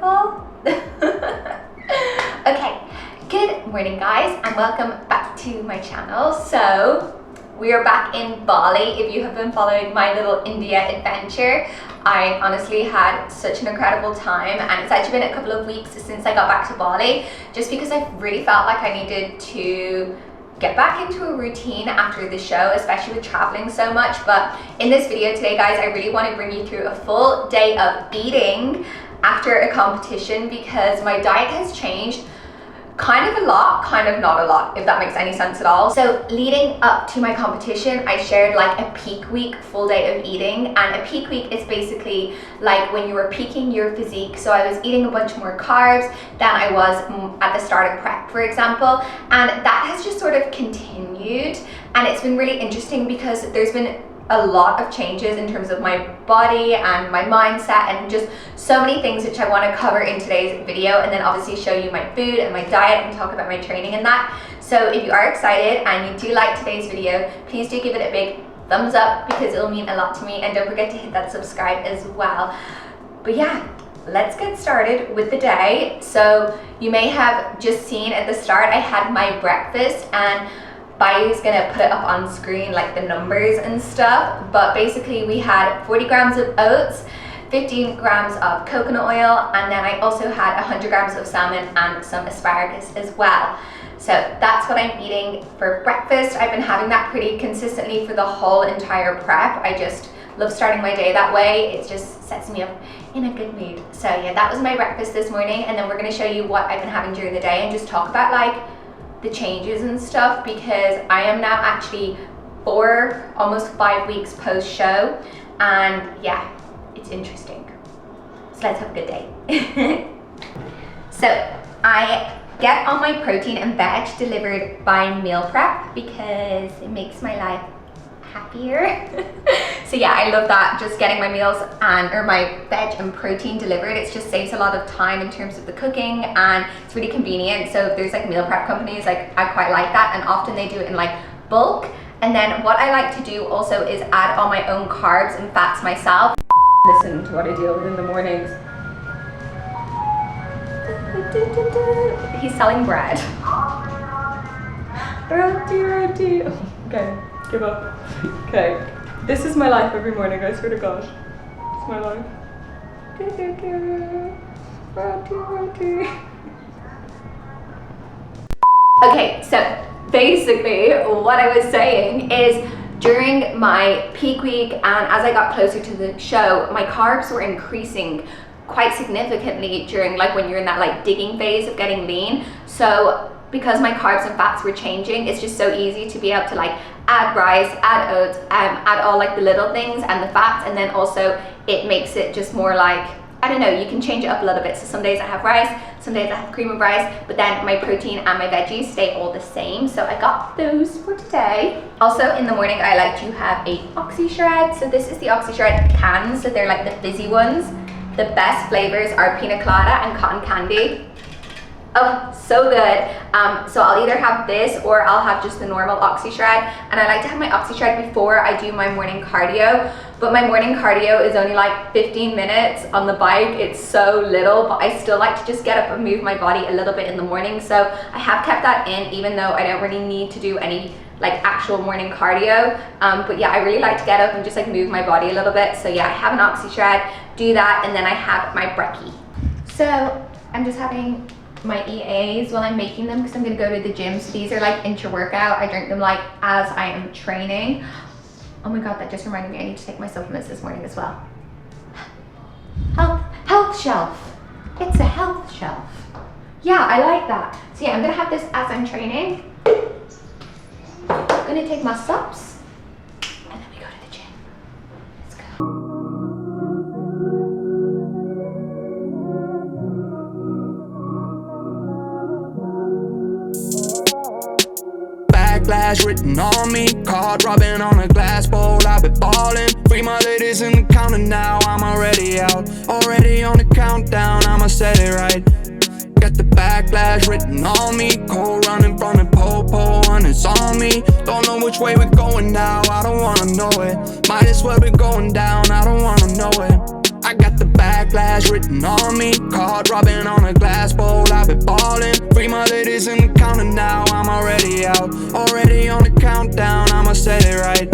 incredible? Okay, good morning guys and welcome back to my channel. So we are back in Bali. If you have been following my little India adventure, I honestly had such an incredible time, and it's actually been a couple of weeks since I got back to Bali, just because I really felt like I needed to get back into a routine after the show, especially with traveling so much. But in this video today guys, I really want to bring you through a full day of eating after a competition, because my diet has changed kind of a lot, kind of not a lot, if that makes any sense at all. So leading up to my competition, I shared like a peak week, full day of eating. And a peak week is basically like when you were peaking your physique. So I was eating a bunch more carbs than I was at the start of prep, for example. And that has just sort of continued. And it's been really interesting because there's been a lot of changes in terms of my body and my mindset and just so many things which I want to cover in today's video, and then obviously show you my food and my diet and talk about my training and that. So if you are excited and you do like today's video, please do give it a big thumbs up because it'll mean a lot to me, and don't forget to hit that subscribe as well. But yeah, let's get started with the day. So you may have just seen at the start I had my breakfast, and Bayu's gonna put it up on screen, like the numbers and stuff, but basically we had 40 grams of oats, 15 grams of coconut oil, and then I also had 100 grams of salmon and some asparagus as well. So that's what I'm eating for breakfast. I've been having that pretty consistently for the whole entire prep. I just love starting my day that way. It just sets me up in a good mood. So yeah, that was my breakfast this morning, and then we're gonna show you what I've been having during the day and just talk about like the changes and stuff, because I am now actually 4, almost 5 weeks post show, and yeah, it's interesting. So let's have a good day. So I get all my protein and veg delivered by meal prep because it makes my life happier. So yeah, I love that, just getting my meals or my veg and protein delivered. It just saves a lot of time in terms of the cooking, and it's really convenient. So if there's like meal prep companies, like I quite like that, and often they do it in like bulk. And then what I like to do also is add all my own carbs and fats myself. Listen to what I deal with in the mornings. He's selling bread. Roti, roti. Okay, give up. Okay, this is my life every morning, I swear to God. It's my life. Roti, roti. Okay, so basically what I was saying is during my peak week and as I got closer to the show, my carbs were increasing quite significantly during like when you're in that like digging phase of getting lean. So because my carbs and fats were changing, it's just so easy to be able to like add rice, add oats, add all like the little things and the fats, and then also it makes it just more like, I don't know, you can change it up a little bit. So some days I have rice, some days I have cream of rice, but then my protein and my veggies stay all the same. So I got those for today. Also in the morning I like to have a Oxy Shred. So this is the Oxy Shred cans, so they're like the fizzy ones. The best flavors are pina colada and cotton candy. Oh, so good. So I'll either have this or I'll have just the normal Oxy Shred, and I like to have my Oxy Shred before I do my morning cardio, but my morning cardio is only like 15 minutes on the bike. It's so little, but I still like to just get up and move my body a little bit in the morning, so I have kept that in even though I don't really need to do any like actual morning cardio, but yeah, I really like to get up and just like move my body a little bit. So yeah, I have an Oxy Shred, do that, and then I have my brekkie. So I'm just having my EAs while I'm making them because I'm gonna go to the gym. So these are like intra-workout. I drink them like as I am training. Oh my God, that just reminded me I need to take my supplements this morning as well. Health shelf. It's a health shelf. Yeah, I like that. So yeah, I'm gonna have this as I'm training. I'm gonna take my subs and then we go to the gym. Let's go. Backlash written on me, card rubbing on a glass bowl. I've been ballin', free my ladies in the counter now. I'm already out, already on the countdown. I'ma set it right. Got the backlash written on me, cold running from the pole, and it's on me. Don't know which way we're going now, I don't wanna know it. Might as well be going down, I don't wanna know it. I got the backlash backlash written on me. Card robbing on a glass bowl, I've been ballin'. Free my ladies in the counter now, I'm already out. Already on the countdown, I'ma set it right.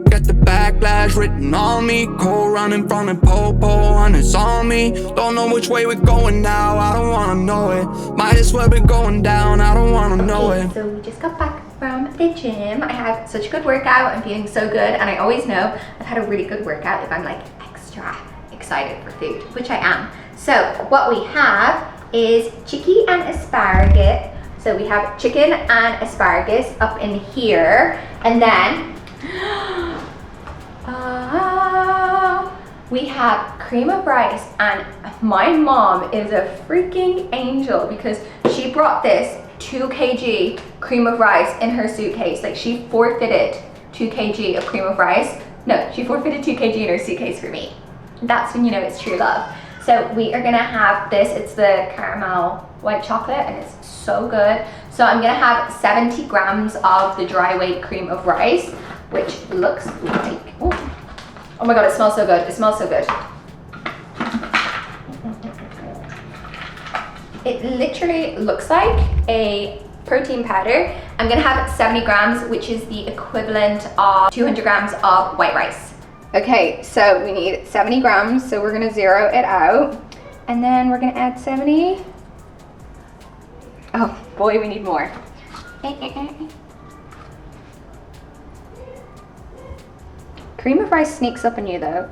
Got the backlash written on me. Cold running from the popo, and it's on me. Don't know which way we're going now, I don't wanna know it. Might as well be going down, I don't wanna know it. So we just got back from the gym. I had such a good workout. I'm feeling so good, and I always know I've had a really good workout if I'm like extra excited for food, which I am. So what we have is chicken and asparagus. So we have chicken and asparagus up in here, and then we have cream of rice, and my mom is a freaking angel because she brought this 2 kg cream of rice in her suitcase. Like, she forfeited 2 kg of cream of rice. No, she forfeited 2 kg in her suitcase for me. That's when you know it's true love. So we are gonna have this. It's the caramel white chocolate, and it's so good. So I'm gonna have 70 grams of the dry weight cream of rice, which looks like, oh my god, it smells so good. It smells so good. It literally looks like a protein powder. I'm gonna have 70 grams, which is the equivalent of 200 grams of white rice. Okay, so we need 70 grams, so we're gonna zero it out. And then we're gonna add 70. Oh boy, we need more. Cream of rice sneaks up on you though.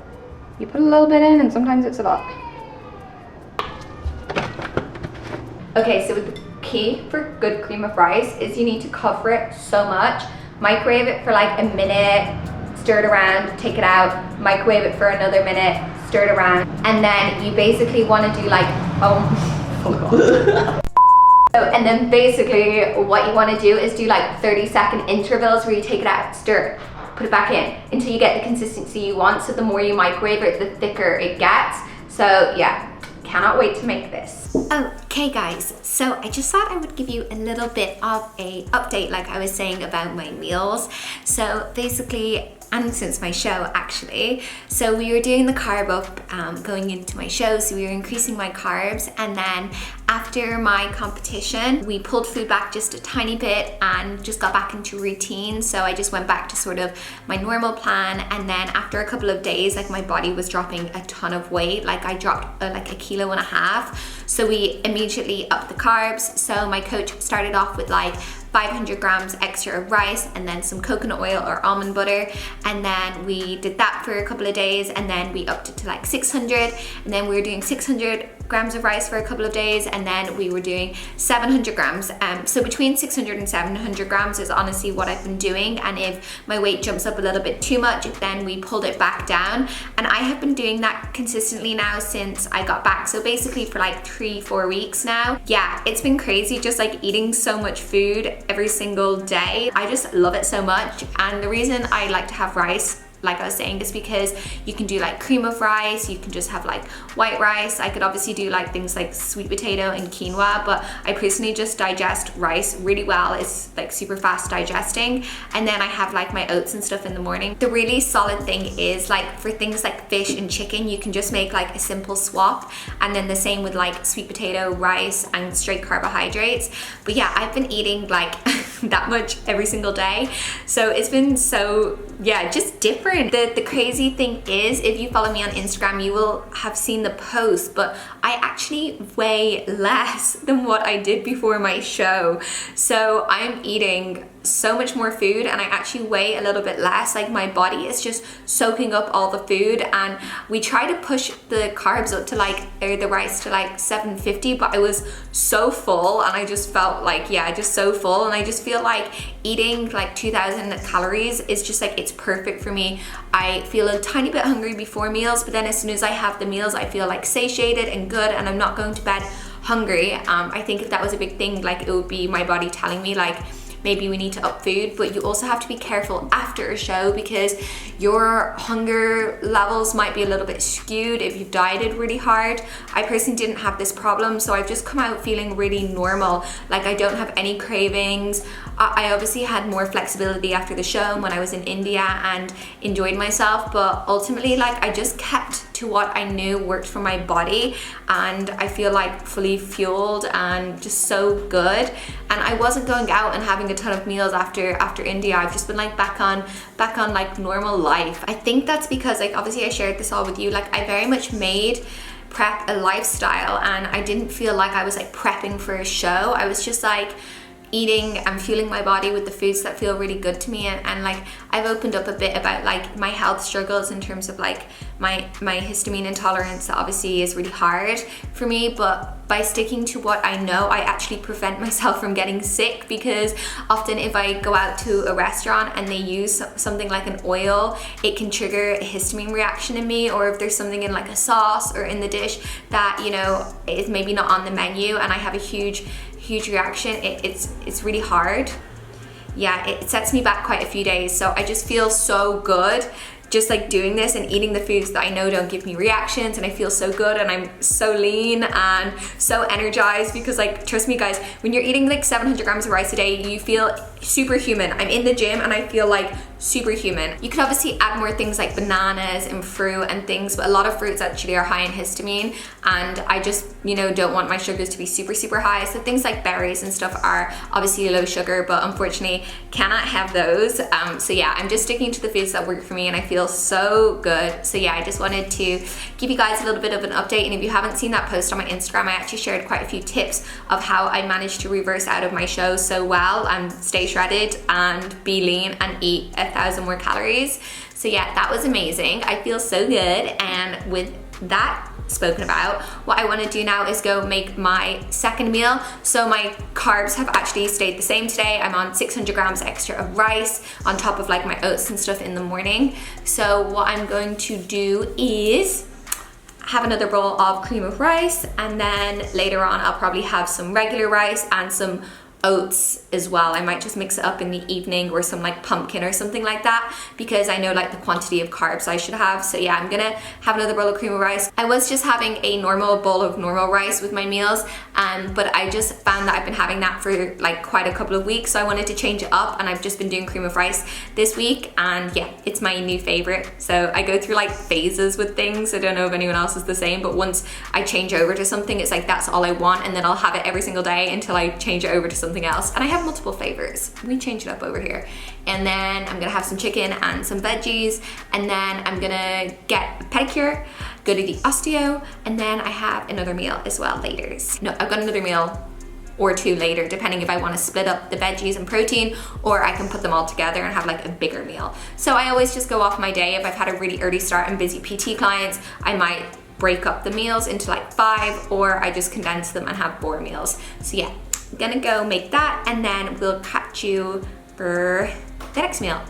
You put a little bit in and sometimes it's a lot. Okay, so the key for good cream of rice is you need to cover it so much. Microwave it for like a minute, stir it around, take it out, microwave it for another minute, stir it around, and then you basically want to do like, and then basically what you want to do is do like 30-second intervals where you take it out, stir it, put it back in until you get the consistency you want. So the more you microwave it, the thicker it gets. So yeah, cannot wait to make this. Okay guys, so I just thought I would give you a little bit of a update, like I was saying, about my meals. So basically, and since my show actually, so we were doing the carb up going into my show, so we were increasing my carbs, and then after my competition we pulled food back just a tiny bit and just got back into routine. So I just went back to sort of my normal plan, and then after a couple of days, like, my body was dropping a ton of weight. Like, I dropped like 1.5 kilos. So we immediately upped the carbs. So my coach started off with like 500 grams extra of rice and then some coconut oil or almond butter, and then we did that for a couple of days, and then we upped it to like 600, and then we were doing 600 grams of rice for a couple of days, and then we were doing 700 grams. So between 600 and 700 grams is honestly what I've been doing, and if my weight jumps up a little bit too much, then we pulled it back down, and I have been doing that consistently now since I got back. So basically for like 3-4 weeks now. Yeah, it's been crazy just like eating so much food every single day. I just love it so much, and the reason I like to have rice, like I was saying, is because you can do like cream of rice, you can just have like white rice. I could obviously do like things like sweet potato and quinoa, but I personally just digest rice really well. It's like super fast digesting, and then I have like my oats and stuff in the morning. The really solid thing is, like, for things like fish and chicken, you can just make like a simple swap, and then the same with like sweet potato, rice, and straight carbohydrates. But yeah, I've been eating like that much every single day, so it's been so, yeah, just different. The crazy thing is, if you follow me on Instagram, you will have seen the post, but I actually weigh less than what I did before my show. So I'm eating so much more food, and I actually weigh a little bit less. Like, my body is just soaking up all the food, and we try to push the carbs up to like, or the rice to like 750, but I was so full, and I just felt like, yeah, just so full, and I just feel like eating like 2,000 calories is just like, it's perfect for me. I feel a tiny bit hungry before meals, but then as soon as I have the meals, I feel like satiated and good, and I'm not going to bed hungry. I think if that was a big thing, like, it would be my body telling me like, maybe we need to up food. But you also have to be careful after a show, because your hunger levels might be a little bit skewed if you've dieted really hard. I personally didn't have this problem, so I've just come out feeling really normal. Like, I don't have any cravings. I obviously had more flexibility after the show and when I was in India and enjoyed myself, but ultimately like I just kept to what I knew worked for my body, and I feel like fully fueled and just so good. And I wasn't going out and having a ton of meals after India. I've just been like back on like normal life. I think that's because like obviously I shared this all with you, like I very much made prep a lifestyle, and I didn't feel like I was like prepping for a show. I was just like eating and fueling my body with the foods that feel really good to me, and like I've opened up a bit about like my health struggles in terms of like my histamine intolerance. That obviously is really hard for me, but by sticking to what I know, I actually prevent myself from getting sick, because often if I go out to a restaurant and they use something like an oil, it can trigger a histamine reaction in me, or if there's something in like a sauce or in the dish that, you know, is maybe not on the menu and I have a huge reaction, it's really hard. Yeah, it sets me back quite a few days. So I just feel so good just like doing this and eating the foods that I know don't give me reactions, and I feel so good and I'm so lean and so energized, because like trust me guys, when you're eating like 700 grams of rice a day, you feel superhuman. I'm in the gym and I feel like superhuman. You could obviously add more things like bananas and fruit and things, but a lot of fruits actually are high in histamine, and I just, you know, don't want my sugars to be super high. So things like berries and stuff are obviously low sugar, but unfortunately cannot have those. So yeah, I'm just sticking to the foods that work for me and I feel so good. So yeah, I just wanted to give you guys a little bit of an update. And if you haven't seen that post on my Instagram, I actually shared quite a few tips of how I managed to reverse out of my show so well and stay shredded and be lean and eat 1,000 more calories. So yeah, that was amazing. I feel so good. And with that spoken about, what I want to do now is go make my second meal. So my carbs have actually stayed the same today. I'm on 600 grams extra of rice on top of like my oats and stuff in the morning. So what I'm going to do is have another bowl of cream of rice, and then later on I'll probably have some regular rice and some oats as well. I might just mix it up in the evening, or some like pumpkin or something like that, because I know like the quantity of carbs I should have. So yeah, I'm gonna have another bowl of cream of rice. I was just having a normal bowl of normal rice with my meals, but I just found that I've been having that for like quite a couple of weeks, so I wanted to change it up, and I've just been doing cream of rice this week, and yeah, it's my new favorite. So I go through like phases with things. I don't know if anyone else is the same, but once I change over to something, it's like that's all I want, and then I'll have it every single day until I change it over to something else. And I have multiple flavors. We change it up over here. And then I'm gonna have some chicken and some veggies, and then I'm gonna get a pedicure, go to the osteo, and then I have another meal as well later. No, I've got another meal or two later, depending if I want to split up the veggies and protein, or I can put them all together and have like a bigger meal. So I always just go off my day. If I've had a really early start and busy PT clients, I might break up the meals into like 5, or I just condense them and have 4 meals. So yeah, I'm gonna go make that, and then we'll catch you for the next meal.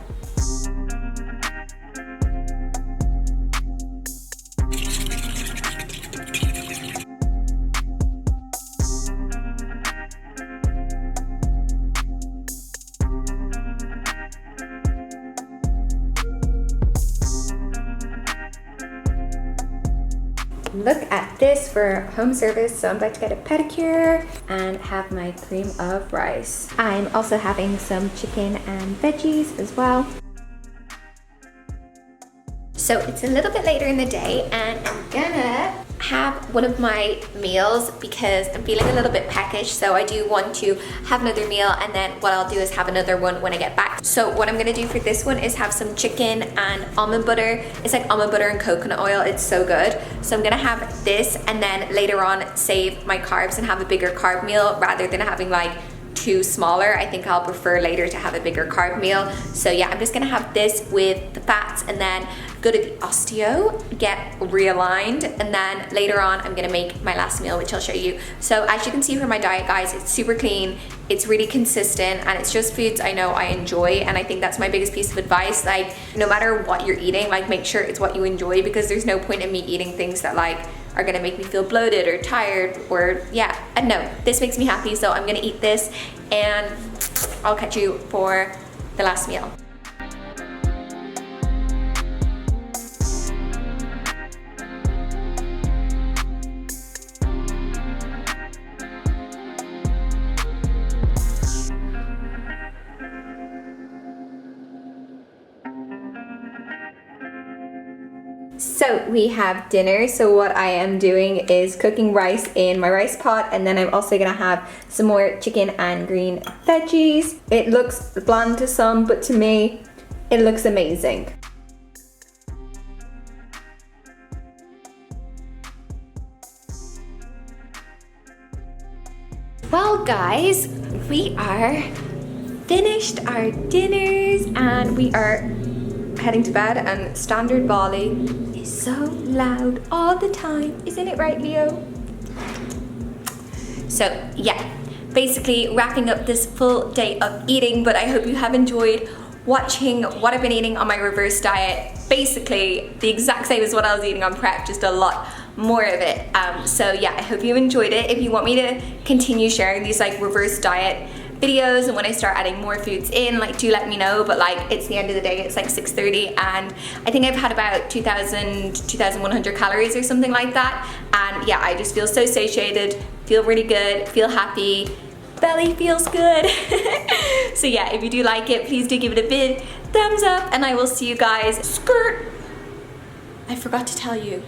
Look at this for home service. So I'm about to get a pedicure and have my cream of rice. I'm also having some chicken and veggies as well. So it's a little bit later in the day, and I'm gonna have one of my meals because I'm feeling a little bit peckish. So I do want to have another meal, and then what I'll do is have another one when I get back. So what I'm gonna do for this one is have some chicken and almond butter. It's like almond butter and coconut oil. It's so good. So I'm gonna have this, and then later on save my carbs and have a bigger carb meal rather than having like 2 smaller. I think I'll prefer later to have a bigger carb meal. So yeah, I'm just gonna have this with the fats, and then go to the osteo, get realigned, and then later on I'm gonna make my last meal, which I'll show you. So as you can see from my diet, guys, it's super clean, it's really consistent, and it's just foods I know I enjoy. And I think that's my biggest piece of advice. Like, no matter what you're eating, like make sure it's what you enjoy, because there's no point in me eating things that like are gonna make me feel bloated or tired, or yeah, and no, this makes me happy. So I'm gonna eat this, and I'll catch you for the last meal. So we have dinner. So what I am doing is cooking rice in my rice pot, and then I'm also gonna have some more chicken and green veggies. It looks bland to some, but to me, it looks amazing. Well guys, we are finished our dinners and we are heading to bed, and standard Bali is so loud all the time. Isn't it right, Leo? So yeah, basically wrapping up this full day of eating, but I hope you have enjoyed watching what I've been eating on my reverse diet. Basically the exact same as what I was eating on prep, just a lot more of it. So yeah, I hope you enjoyed it. If you want me to continue sharing these like reverse diet videos, and when I start adding more foods in, like, do let me know. But like, it's the end of the day, it's like 6:30, and I think I've had about 2100 calories or something like that, and yeah, I just feel so satiated, feel really good, feel happy, belly feels good. So yeah, if you do like it, please do give it a big thumbs up, and I will see you guys. Skirt! I forgot to tell you,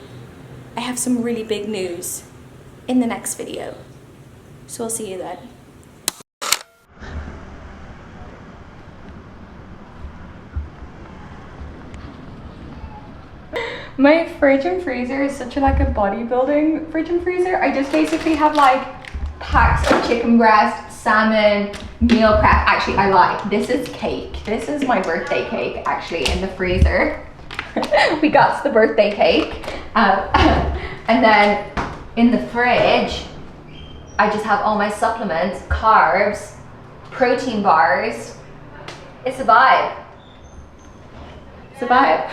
I have some really big news in the next video, so I'll see you then. My fridge and freezer is such a like a bodybuilding fridge and freezer. I just basically have like packs of chicken breast, salmon, meal prep. Actually, I lied. This is cake. This is my birthday cake actually in the freezer. We got the birthday cake. And then in the fridge, I just have all my supplements, carbs, protein bars. It's a vibe. It's a vibe.